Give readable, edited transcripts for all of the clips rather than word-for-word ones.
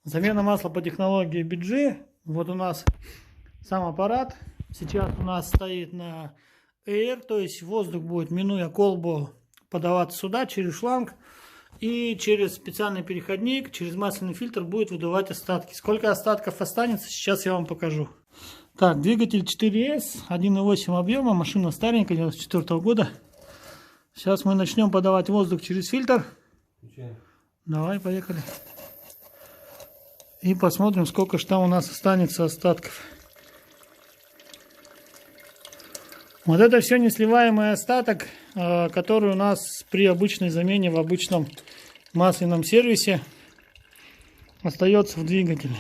Замена масла по технологии BG. Вот у нас сам аппарат. Сейчас у нас стоит на Air, то есть воздух будет, минуя колбу, подаваться сюда через шланг. И через специальный переходник, через масляный фильтр будет выдувать остатки. Сколько остатков останется, сейчас я вам покажу. Так, двигатель 4S, 1.8 объема, машина старенькая, 94 года. Сейчас мы начнем подавать воздух через фильтр. Давай, поехали. И посмотрим, сколько же там у нас останется остатков. Вот это все несливаемый остаток, который у нас при обычной замене в обычном масляном сервисе остается в двигателе.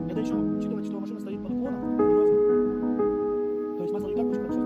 Это еще учитывать, что машина стоит под уклоном. То есть масло и так очень хорошо.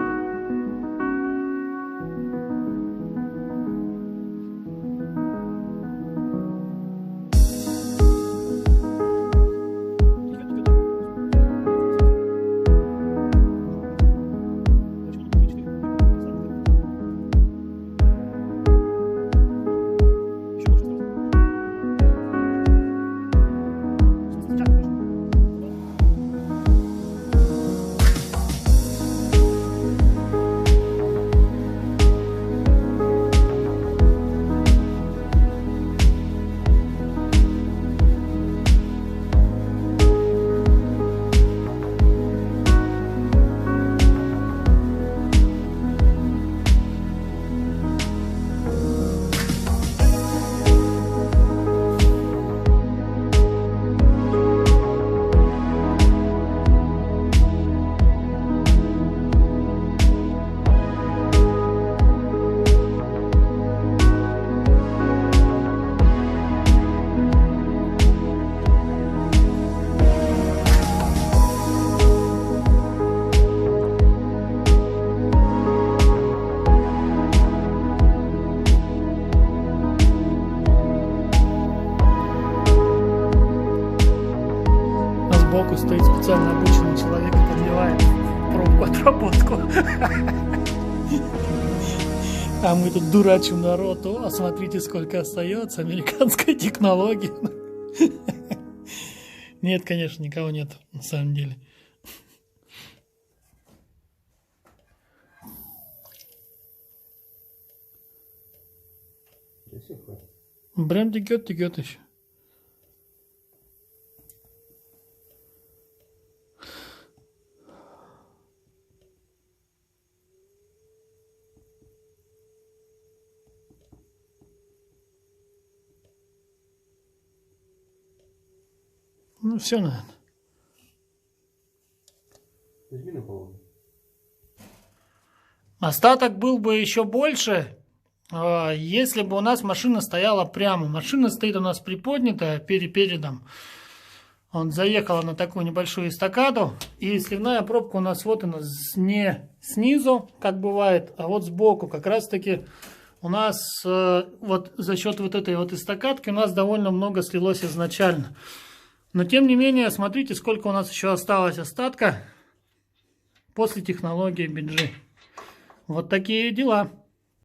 Сбоку стоит специально обученный человек и подливает пробку отработку. А мы тут дурачим народ. О, смотрите, сколько остается американской технологии. Нет, конечно, никого нет на самом деле. Прям текет еще. Ну, все, наверное. Остаток был бы еще больше, если бы у нас машина стояла прямо. Машина стоит у нас приподнятая передом. Он заехала на такую небольшую эстакаду. И сливная пробка у нас вот она не снизу, как бывает, а вот сбоку. Как раз таки у нас вот за счет вот этой вот эстакадки у нас довольно много слилось изначально. Но тем не менее, смотрите, сколько у нас еще осталось остатка после технологии BG. Вот такие дела.